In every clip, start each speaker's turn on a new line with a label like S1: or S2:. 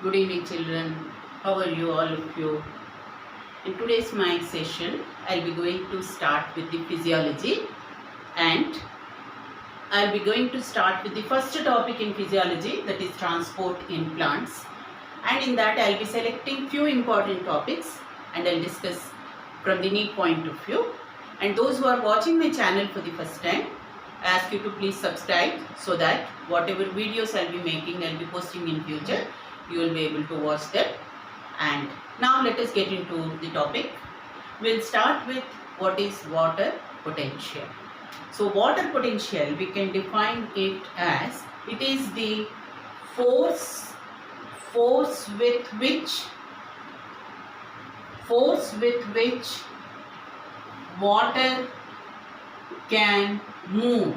S1: Good evening, children. How are you, all of you? In today's my session, I'll be going to start with the physiology, and I'll be going to start with the first topic in physiology, that is transport in plants. And in that, I'll be selecting few important topics and I'll discuss from the need point of view. And those who are watching my channel for the first time, I ask you to please subscribe so that whatever videos I'll be making, I'll be posting in future, you will be able to watch them. And now let us get into the topic. We'll start with what is water potential. So water potential, we can define it as, it is the force with which water can move.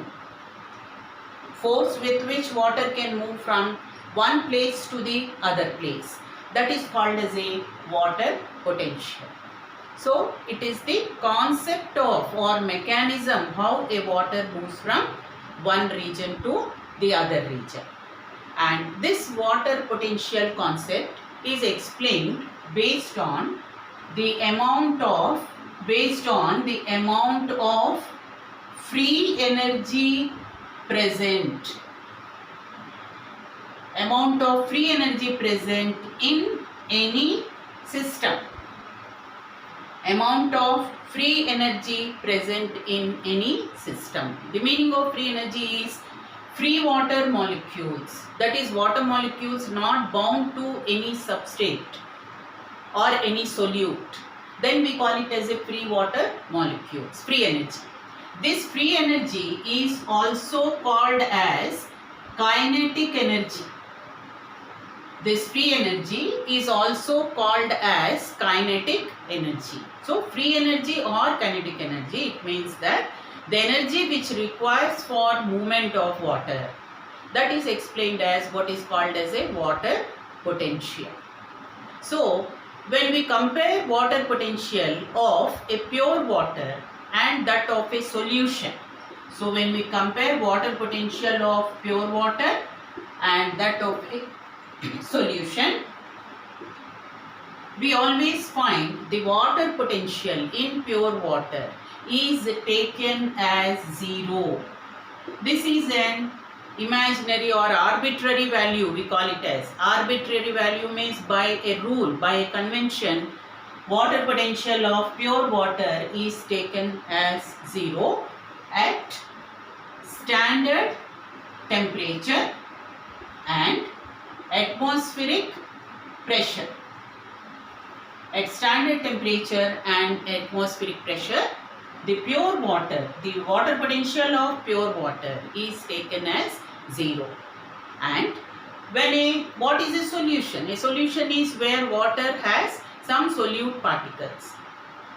S1: Force with which water can move from one place to the other place. That is called as a water potential. So it is the concept of or mechanism how a water moves from one region to the other region. And this water potential concept is explained based on the amount of free energy present. Amount of free energy present in any system. Amount of free energy present in any system. The meaning of free energy is free water molecules. That is, water molecules not bound to any substrate or any solute. Then we call it as a free water molecules, free energy. This free energy is also called as kinetic energy. This free energy is also called as kinetic energy. So free energy or kinetic energy, it means that the energy which requires for movement of water, that is explained as what is called as a water potential. So when we compare water potential of a pure water and that of a solution, so when we compare water potential of pure water and that of a solution, we always find the water potential in pure water is taken as 0. This is an imaginary or arbitrary value, we call it as. Arbitrary value means by a rule, by a convention, water potential of pure water is taken as 0 at standard temperature and atmospheric pressure. At standard temperature and atmospheric pressure, the pure water, the water potential of pure water is taken as 0. And what is a solution? A solution is where water has some solute particles.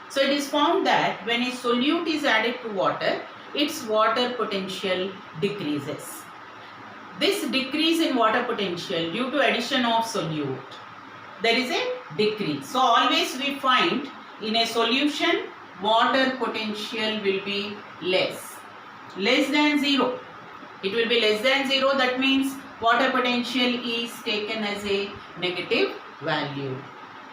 S1: So it is found that when a solute is added to water, its water potential decreases. This decrease in water potential due to addition of solute, there is a decrease. So always we find in a solution water potential will be less than 0. It will be less than 0. That means water potential is taken as a negative value.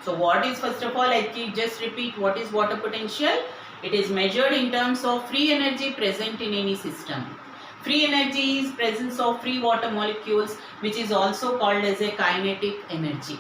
S1: So what is, first of all, I just repeat, what is water potential? It is measured in terms of free energy present in any system. Free energy is presence of free water molecules, which is also called as a kinetic energy.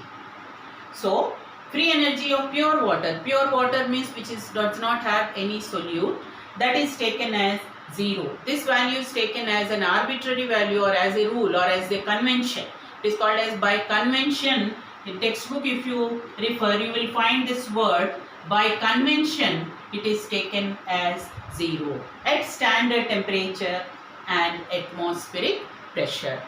S1: So free energy of pure water means which does not have any solute, that is taken as 0. This value is taken as an arbitrary value or as a rule or as a convention. It is called as by convention. In textbook, if you refer, you will find this word by convention. It is taken as 0 at standard temperature and atmospheric pressure.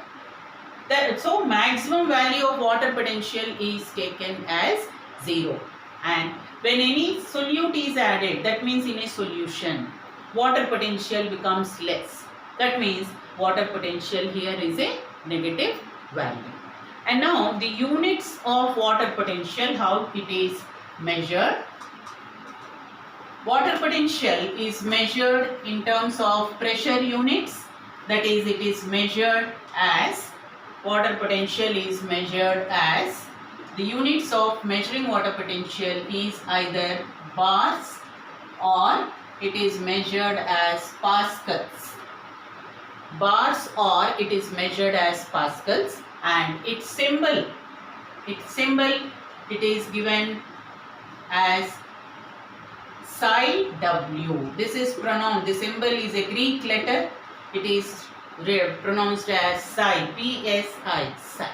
S1: So maximum value of water potential is taken as 0. And when any solute is added, that means in a solution, water potential becomes less. That means water potential here is a negative value. And now the units of water potential, how it is measured. Water potential is measured in terms of pressure units. That is, it is measured as, water potential is measured as the units of measuring water potential is either bars or it is measured as pascals. Bars or it is measured as pascals, and its symbol it is given as psi W. This is pronounced, the symbol is a Greek letter. It is pronounced as psi, P-S-I, psi.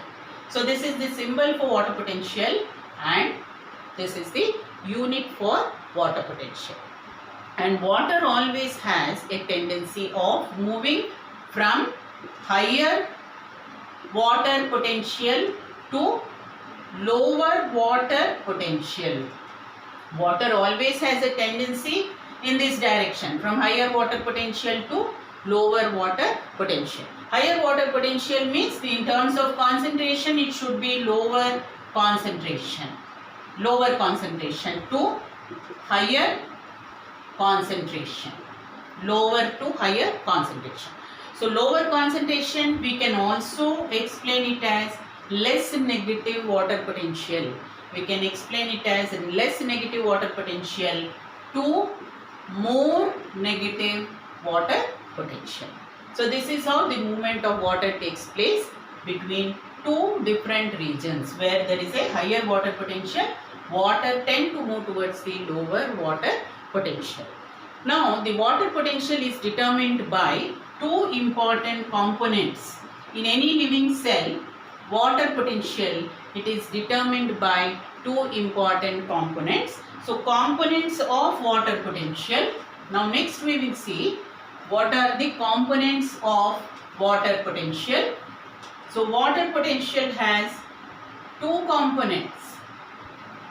S1: So this is the symbol for water potential, and this is the unit for water potential. And water always has a tendency of moving from higher water potential to lower water potential. Water always has a tendency in this direction, from higher water potential to lower water potential. Higher water potential means in terms of concentration it should be lower concentration to higher concentration, lower to higher concentration. So lower concentration we can also explain it as less negative water potential. We can explain it as less negative water potential to more negative water potential. So this is how the movement of water takes place between two different regions. Where there is a higher water potential, water tend to move towards the lower water potential. Now the water potential is determined by two important components. In any living cell, water potential, it is determined by two important components. So components of water potential. Now next we will see what are the components of water potential. So water potential has two components.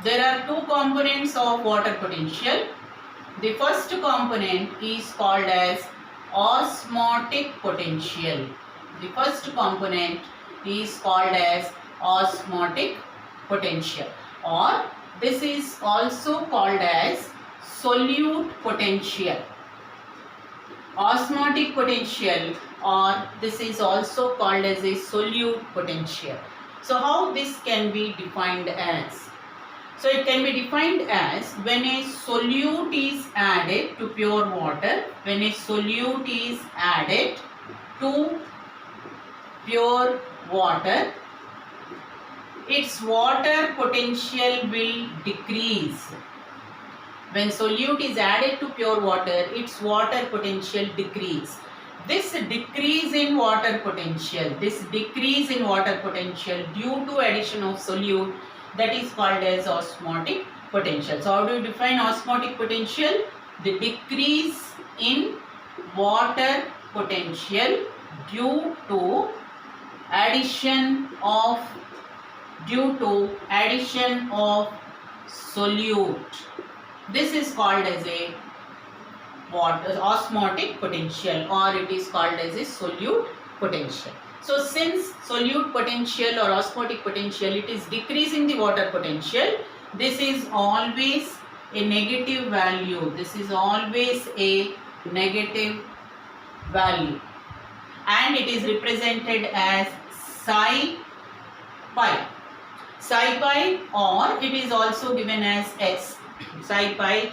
S1: There are two components of water potential. The first component is called as osmotic potential. The first component is called as osmotic potential, or this is also called as solute potential. Osmotic potential, or this is also called as a solute potential. So how this can be defined as? So it can be defined as when a solute is added to pure water, when a solute is added to pure water, its water potential will decrease. When solute is added to pure water, its water potential decrease. This decrease in water potential due to addition of solute, that is called as osmotic potential. So how do you define osmotic potential? The decrease in water potential due to addition of solute. This is called as a osmotic potential, or it is called as a solute potential. So since solute potential or osmotic potential, it is decreasing the water potential, this is always a negative value. This is always a negative value, and it is represented as psi pi. Psi pi, or it is also given as S. Psi pi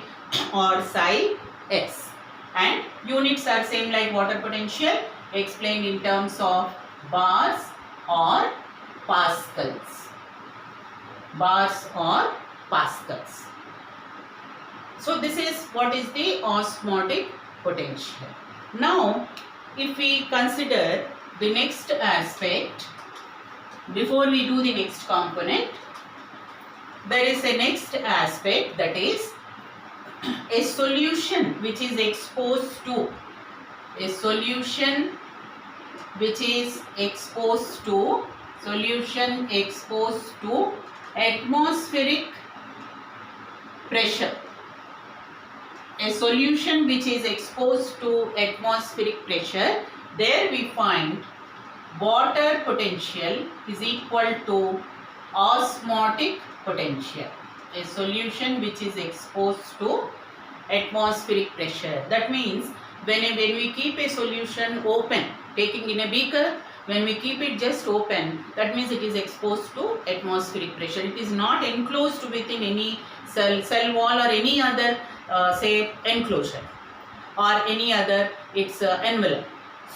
S1: or psi S. And units are same like water potential, explained in terms of bars or pascals. Bars or pascals. So this is what is the osmotic potential. Now if we consider the next aspect, before we do the next component, there is a next aspect, that is a solution which is exposed to atmospheric pressure. A solution which is exposed to atmospheric pressure, there we find water potential is equal to osmotic potential. A solution which is exposed to atmospheric pressure. That means when we keep a solution open, taking in a beaker, When we keep it just open, that means it is exposed to atmospheric pressure. It is not enclosed within any cell wall or any other say enclosure or any other its envelope.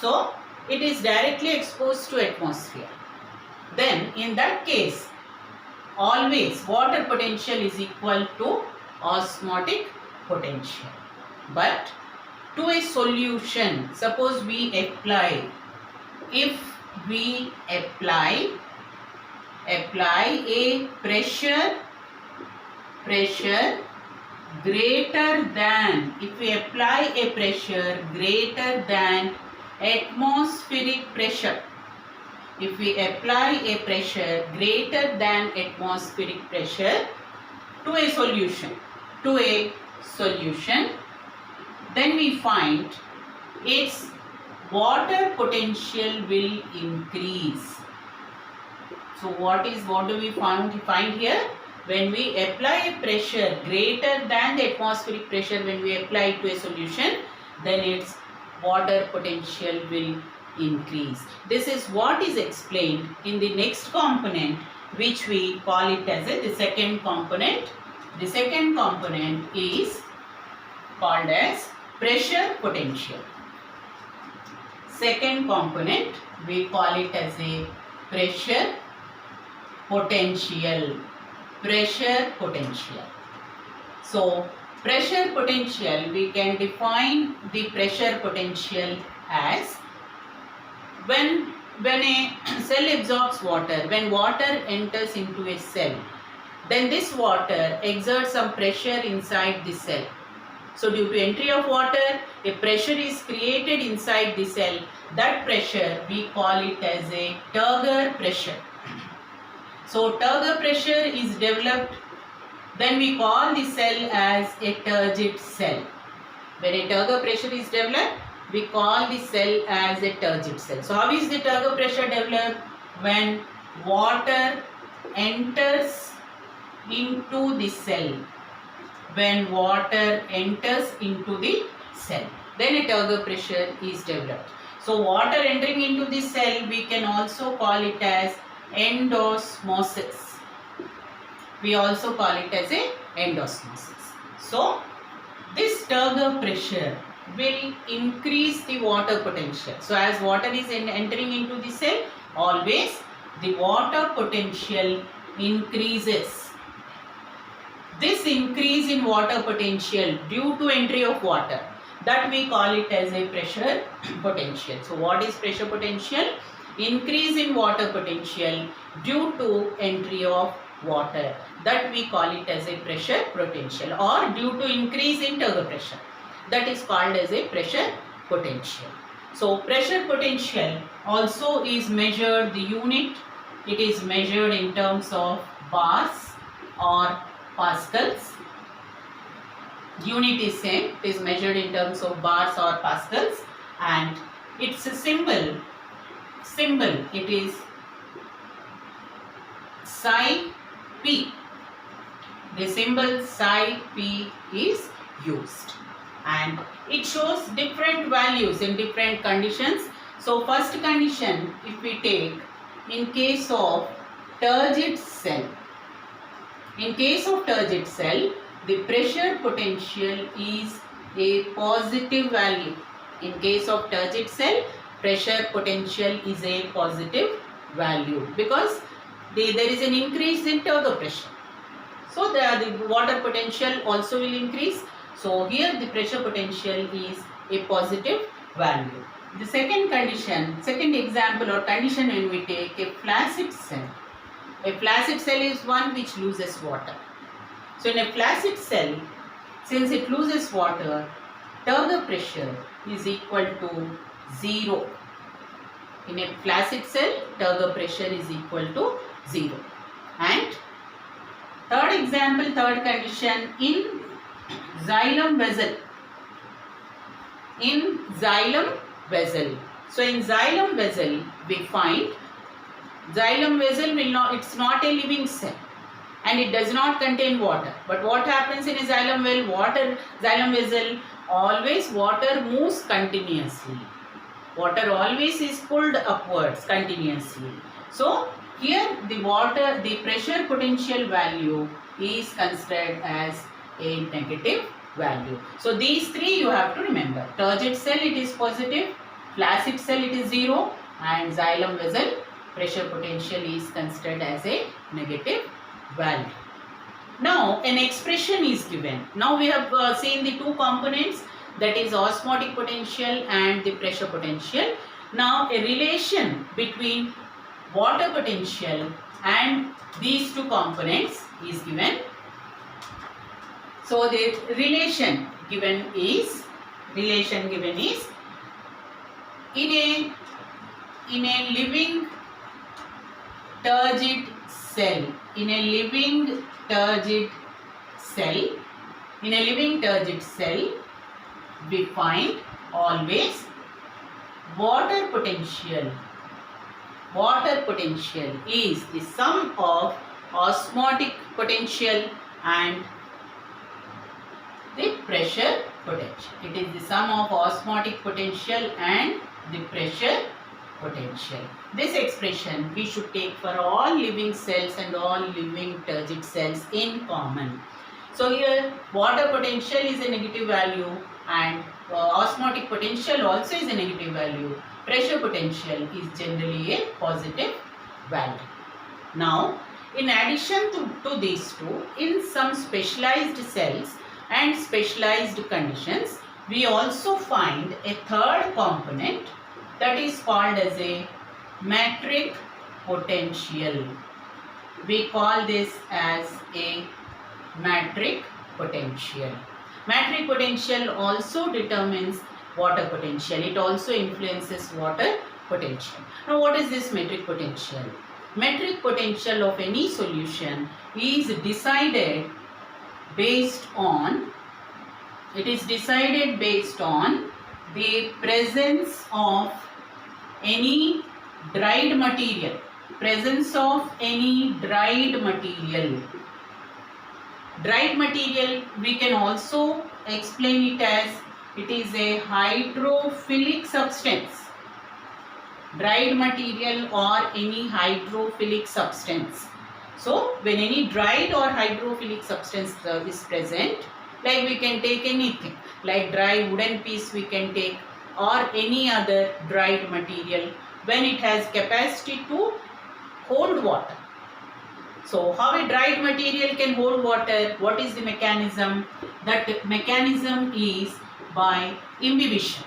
S1: So it is directly exposed to atmosphere. Then in that case, always water potential is equal to osmotic potential. But to a solution, suppose we apply, if we apply a pressure greater than, if we apply a pressure greater than atmospheric pressure, if we apply a pressure greater than atmospheric pressure to a solution, then we find its water potential will increase. So what do we find here? When we apply a pressure greater than the atmospheric pressure, when we apply it to a solution, then its water potential will increase. This is what is explained in the next component, which we call it as the second component. The second component is called as pressure potential. Second component, we call it as a pressure potential. Pressure potential. So pressure potential, we can define the pressure potential as when a cell absorbs water, when water enters into a cell, then this water exerts some pressure inside the cell. So due to entry of water, a pressure is created inside the cell. That pressure we call it as a turgor pressure. So turgor pressure is developed, then we call the cell as a turgid cell. When a turgor pressure is developed, we call the cell as a turgid cell. So how is the turgor pressure developed? When water enters into the cell. When water enters into the cell, then a turgor pressure is developed. So water entering into the cell, we can also call it as endosmosis. We also call it as a endosmosis. So this turgor pressure will increase the water potential. So as water is entering into the cell, always the water potential increases. This increase in water potential due to entry of water, that we call it as a pressure potential. So what is pressure potential? Increase in water potential due to entry of water, that we call it as a pressure potential, or due to increase in turgor pressure, that is called as a pressure potential. So pressure potential also is measured, the unit, it is measured in terms of bars or pascals. Unit is same, it is measured in terms of bars or pascals, and its a symbol, it is psi p. The symbol psi p is used, and it shows different values in different conditions. So first condition, if we take in case of turgid cell, in case of turgid cell, the pressure potential is a positive value. In case of turgid cell, pressure potential is a positive value because there is an increase in turgor pressure. So the water potential also will increase. So here the pressure potential is a positive value. The second condition, second example or condition, when we take a flaccid cell. A flaccid cell is one which loses water. So in a flaccid cell, since it loses water, turgor pressure is equal to 0. In a flaccid cell, turgor pressure is equal to 0. And third example, third condition, in xylem vessel. In xylem vessel. So in xylem vessel, we find xylem vessel will not, it's not a living cell and it does not contain water. But what happens in a xylem vessel? Always water moves continuously. Water always is pulled upwards continuously. So here the pressure potential value is considered as a negative value. So these three you have to remember. Turgid cell it is positive, flaccid cell it is 0, and xylem vessel pressure potential is considered as a negative value. Now an expression is given. Now we have seen the two components, that is osmotic potential and the pressure potential. Now a relation between water potential and these two components is given. So the relation given is in a living turgid cell, we find always water potential is the sum of osmotic potential and the pressure potential. It is the sum of osmotic potential and the pressure potential. This expression we should take for all living cells and all living turgid cells in common. So here water potential is a negative value and osmotic potential also is a negative value. Pressure potential is generally a positive value. Now in addition to these two, in some specialized cells and specialized conditions, we also find a third component that is called as a metric potential. We call this as a metric potential. Metric potential also determines water potential. It also influences water potential. Now what is this metric potential? Metric potential of any solution is decided based on the presence of any dried material. Dried material we can also explain it as it is a hydrophilic substance. Dried material or any hydrophilic substance. So when any dried or hydrophilic substance is present, like we can take anything, like dry wooden piece we can take, or any other dried material when it has capacity to hold water. So how a dried material can hold water? What is the mechanism? That mechanism is by imbibition.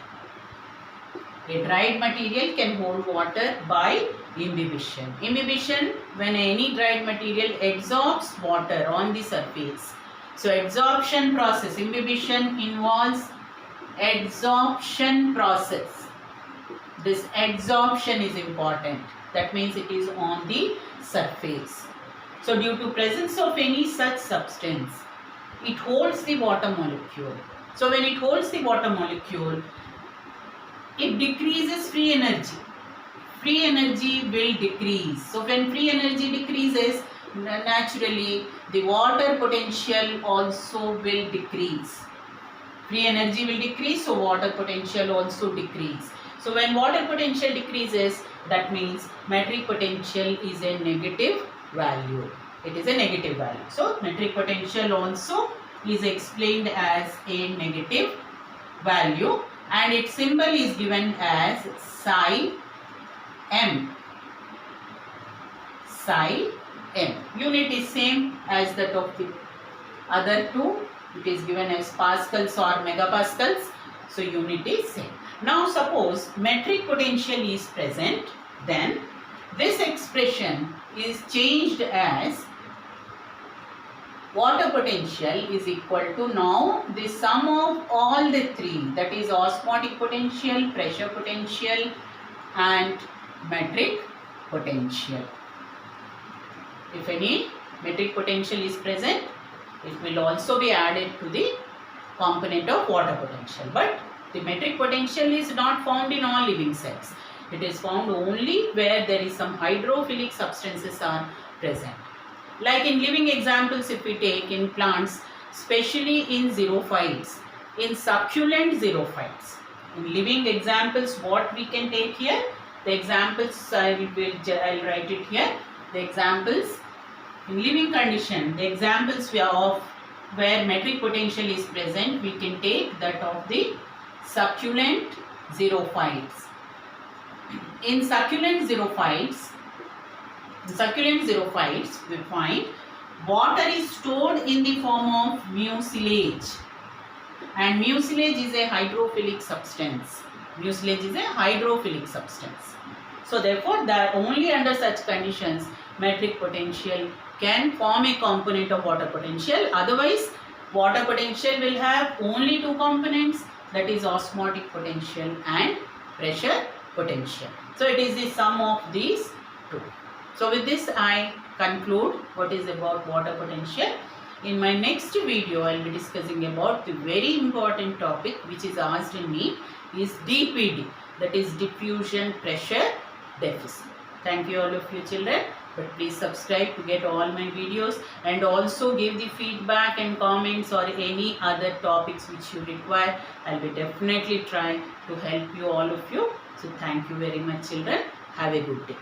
S1: A dried material can hold water by imbibition. Imbibition, when any dried material absorbs water on the surface. So adsorption process, imbibition involves adsorption process. This adsorption is important. That means it is on the surface. So due to presence of any such substance, it holds the water molecule. So when it holds the water molecule, it decreases free energy. Free energy will decrease. So when free energy decreases, naturally the water potential also will decrease. Free energy will decrease, so water potential also decrease. So when water potential decreases, that means metric potential is a negative value. It is a negative value. So metric potential also is explained as a negative value, and its symbol is given as psi m. Psi m. Unit is same as that of the other two. It is given as pascals or megapascals. So unit is same. Now suppose metric potential is present, then this expression is changed as water potential is equal to now the sum of all the three, that is osmotic potential, pressure potential and metric potential. If any metric potential is present, it will also be added to the component of water potential. But the metric potential is not found in all living cells. It is found only where there is some hydrophilic substances are present. Like in living examples, if we take in plants, especially in xerophiles, in succulent xerophiles. In living examples, what we can take here? The examples, I'll write it here. The examples in living condition, the examples of where metric potential is present, we can take that of the succulent xerophytes. In succulent xerophytes, we find water is stored in the form of mucilage, and mucilage is a hydrophilic substance. So therefore, that only under such conditions metric potential can form a component of water potential. Otherwise, water potential will have only two components, that is osmotic potential and pressure potential. So it is the sum of these two. So with this I conclude what is about water potential. In my next video I will be discussing about the very important topic which is asked in me is DPD, that is diffusion pressure deficit. Thank you all of you children. But please subscribe to get all my videos, and also give the feedback and comments or any other topics which you require. I'll be definitely trying to help you all of you. So thank you very much children. Have a good day.